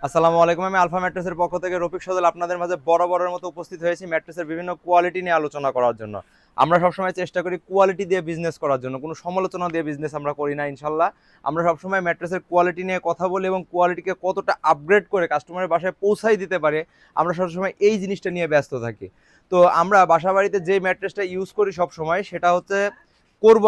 আসসালামু আলাইকুম। আমি আলফা ম্যাট্রেসের পক্ষ থেকে রফিক সজল আপনাদের মাঝে বরাবরের মতো উপস্থিত হয়েছি ম্যাট্রেসের বিভিন্ন কোয়ালিটি নিয়ে আলোচনা করার জন্য। আমরা সবসময় চেষ্টা করি কোয়ালিটি দিয়ে বিজনেস করার জন্য, কোনো সমালোচনা দিয়ে বিজনেস আমরা করি না ইনশাল্লাহ। আমরা সবসময় ম্যাট্রেসের কোয়ালিটি নিয়ে কথা বলি এবং কোয়ালিটিকে কতটা আপগ্রেড করে কাস্টমারের বাসায় পৌঁছাই দিতে পারে, আমরা সবসময় এই জিনিসটা নিয়ে ব্যস্ত থাকি। তো আমরা বাসা বাড়িতে যে ম্যাট্রেসটা ইউজ করি সবসময় সেটা হচ্ছে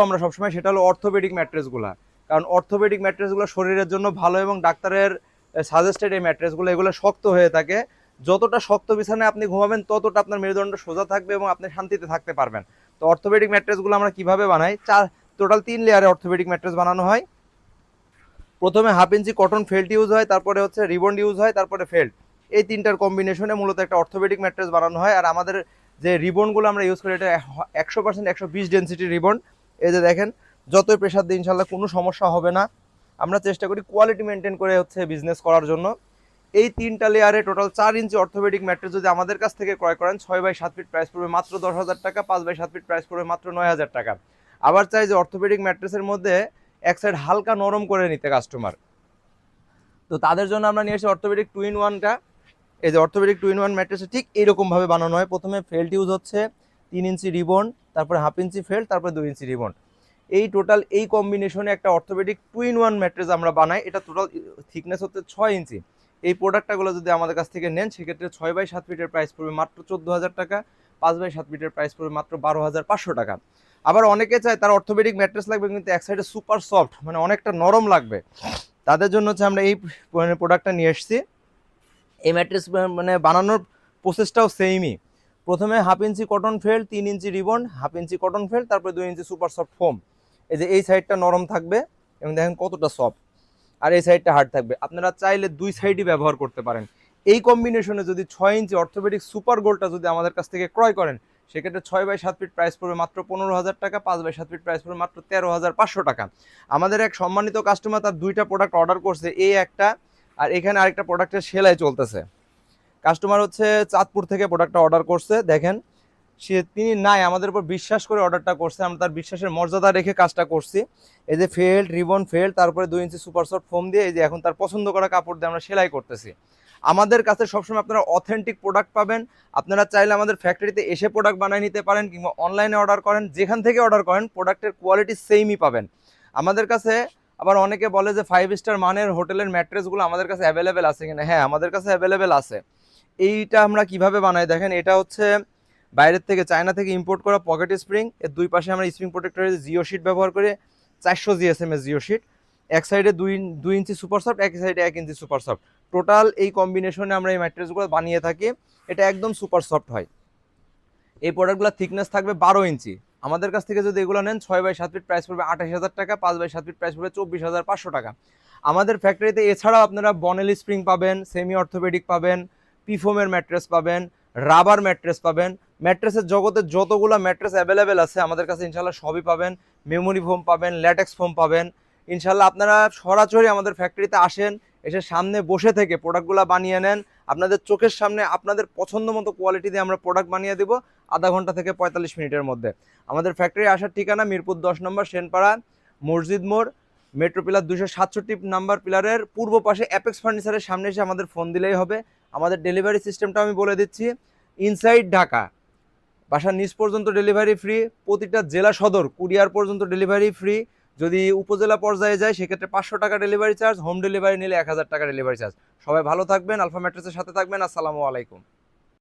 আমরা সবসময় সেটা হলো অর্থোপেডিক ম্যাট্রেসগুলা। কারণ অর্থোপেডিক ম্যাট্রেসগুলো শরীরের জন্য ভালো এবং ডাক্তারের সাজেস্টেড এই ম্যাট্রেসগুলো এগুলো শক্ত হয়ে থাকে। যতটা শক্ত বিছানায় আপনি ঘুমাবেন ততটা আপনার মেরুদণ্ড সোজা থাকবে এবং আপনি শান্তিতে থাকতে পারবেন। তো অর্থোপেডিক ম্যাট্রেসগুলো আমরা কিভাবে বানাই, টোটাল 3 লেয়ারে অর্থোপেডিক ম্যাট্রেস বানানো হয়। প্রথমে 1/2 ইঞ্চি কটন ফেল্ট ইউজ হয়, তারপরে হচ্ছে রিবন্ড ইউজ হয়, তারপরে ফেল্ট। এই তিনটার কম্বিনেশনে মূলত একটা অর্থোপেডিক ম্যাট্রেস বানানো হয়। আর আমাদের যে রিবনগুলো আমরা ইউজ করি এটা 100% 120 ডেন্সিটি রিবন। এই যে দেখেন, যতই প্রেশার দিই ইনশাল্লাহ কোনো সমস্যা হবে না। আমরা চেষ্টা করি কোয়ালিটি মেনটেন করে হচ্ছে বিজনেস করার জন্য। এই 3টা লেয়ারে টোটাল 4 ইঞ্চি অর্থোপেডিক ম্যাট্রেস যদি আমাদের কাছ থেকে ক্রয় করেন 6/7 ফিট প্রাইস পড়বে মাত্র 10,000 টাকা, 5/7 ফিট প্রাইস পড়বে মাত্র 9,000 টাকা। আবার চাই যে অর্থোপেডিক ম্যাট্রেসের মধ্যে এক সাইড হালকা নরম করে নিতে কাস্টমার, তো তাদের জন্য আমরা নিয়ে এসেছি অর্থোপেডিক 2-in-1টা। এই যে অর্থোপেডিক 2-in-1 ম্যাট্রেসে ঠিক এইরকমভাবে বানানো হয়। প্রথমে ফেল্ট ইউজ হচ্ছে 3 ইঞ্চি রিবন, তারপরে 1/2 ইঞ্চি ফেল্ট, তারপরে 2 ইঞ্চি রিবন। এই টোটাল এই কম্বিনেশনে একটা অর্থোপেডিক 2-in-1 ম্যাট্রেস আমরা বানাই। এটা টোটাল থিকনেস হচ্ছে 6 ইঞ্চি। এই প্রোডাক্টগুলো যদি আমাদের কাছ থেকে নেন সেক্ষেত্রে 6/7 ফিটের প্রাইস পড়বে মাত্র 14,000 টাকা, 5/7 ফিটের প্রাইস পড়বে মাত্র 12,500 টাকা। আবার অনেকে চায় তার অর্থোপেডিক ম্যাট্রেস লাগবে কিন্তু এক সাইডে সুপার সফট, মানে অনেকটা নরম লাগবে। তাদের জন্য হচ্ছে আমরা এই প্রোডাক্টটা নিয়ে এসেছি। এই ম্যাট্রেস মানে বানানোর প্রসেসটাও সেমই। প্রথমে 1/2 ইঞ্চি কটন ফেল্ট, 3 ইঞ্চি রিবন, 1/2 ইঞ্চি কটন ফেল্ট, তারপরে 2 ইঞ্চি সুপার সফট ফোম। এই যে এই সাইডটা নরম থাকবে এবং দেখেন কতটা সফট, আর এই সাইডটা হার্ড থাকবে। আপনারা চাইলে দুই সাইডই ব্যবহার করতে পারেন। এই কম্বিনেশনে যদি 6 ইঞ্চি অর্থোপেডিক সুপার গোল্ডটা যদি আমাদের কাছ থেকে ক্রয় করেন সেক্ষেত্রে 6/7 ফিট প্রাইস পড়বে মাত্র 15,000 টাকা, 5/7 ফিট প্রাইস পড়বে মাত্র 13,500 টাকা। আমাদের এক সম্মানিত কাস্টমার তার 2টা প্রোডাক্ট অর্ডার করছে, এই একটা আর এখানে আরেকটা প্রোডাক্টের সেলাই চলতেছে। কাস্টমার হচ্ছে চাঁদপুর থেকে প্রোডাক্টটা অর্ডার করছে। দেখেন তিনি নাই আমাদের উপর বিশ্বাস করে অর্ডারটা করছে, আমরা তার বিশ্বাসের মর্যাদা রেখে কাজটা করছি। এই যে ফেল্ট রিবন ফেল্ট তারপরে 2 ইঞ্চি সুপার সফট ফোম দিয়ে এই যে এখন তার পছন্দ করা কাপড় দিয়ে আমরা সেলাই করতেছি। আমাদের কাছে সবসময় আপনারা অথেন্টিক প্রোডাক্ট পাবেন। আপনারা চাইলে আমাদের ফ্যাক্টরিতে এসে প্রোডাক্ট বানিয়ে নিতে পারেন কিংবা অনলাইনে অর্ডার করেন, যেখান থেকে অর্ডার করেন প্রোডাক্টের কোয়ালিটি সেমই পাবেন আমাদের কাছে। আবার অনেকে বলে যে 5 স্টার মানের হোটেলের ম্যাট্রেসগুলো আমাদের কাছে অ্যাভেলেবেল আছে কিনা, হ্যাঁ আমাদের কাছে অ্যাভেলেবেল আছে। এইটা আমরা কিভাবে বানাই দেখেন, এটা হচ্ছে বাইরের থেকে চায়না থেকে ইম্পোর্ট করা পকেট স্প্রিং। এর দুই পাশে আমরা স্প্রিং প্রোটেক্টরের জিও শিট ব্যবহার করে 400 জিএসএম এর জিও শিট। এক সাইডে 2 ইঞ্চি সুপার সফট, এক সাইডে 1 ইঞ্চি সুপার সফট। টোটাল এই কম্বিনেশনে আমরা এই ম্যাট্রেসগুলো বানিয়ে থাকি। এটা একদম সুপার সফট হয়। এই প্রোডাক্টগুলোর থিকনেস থাকবে 12 ইঞ্চি। আমাদের কাছ থেকে যদি এগুলো নেন 6/7 ফিট প্রাইস পড়বে 28,000 টাকা, 5/7 ফিট প্রাইস পড়বে 24,500 টাকা। আমাদের ফ্যাক্টরিতে এছাড়াও আপনারা বনেলি স্প্রিং পাবেন, সেমি অর্থোপেডিক পাবেন, পিফোমের ম্যাট্রেস পাবেন, রাবার ম্যাট্রেস পাবেন। ম্যাট্রেসের জগতে যতগুলো ম্যাট্রেস অ্যাভেলেবেল আছে আমাদের কাছে ইনশাল্লাহ সবই পাবেন। মেমোরি ফোম পাবেন, ল্যাটেক্স ফোম পাবেন। ইনশাল্লাহ আপনারা সরাসরি আমাদের ফ্যাক্টরিতে আসেন, এসে সামনে বসে থেকে প্রোডাক্টগুলো বানিয়ে নেন। আপনাদের চোখের সামনে আপনাদের পছন্দ মতো কোয়ালিটি দিয়ে আমরা প্রোডাক্ট বানিয়ে দেবো আধা ঘন্টা থেকে 45 মিনিটের মধ্যে। আমাদের ফ্যাক্টরি আসার ঠিকানা মিরপুর 10 নম্বর সেনপাড়া মসজিদ মোড়, মেট্রো পিলার 267 নাম্বার পিলারের পূর্ব পাশে অ্যাপেক্স ফার্নিচারের সামনে এসে আমাদের ফোন দিলেই হবে। আমাদের ডেলিভারি সিস্টেমটা আমি বলে দিচ্ছি। ইনসাইড ঢাকা বাসার নিচ পর্যন্ত ডেলিভারি ফ্রি, প্রতিটা জেলা সদর কুরিয়ার পর্যন্ত ডেলিভারি ফ্রি। যদি উপজেলা পর্যায়ে যায় সেক্ষেত্রে 500 টাকা ডেলিভারি চার্জ, হোম ডেলিভারি নিলে 1,000 টাকা ডেলিভারি চার্জ। সবাই ভালো থাকবেন, আলফা ম্যাট্রেসের সাথে থাকবেন। আসসালামু আলাইকুম।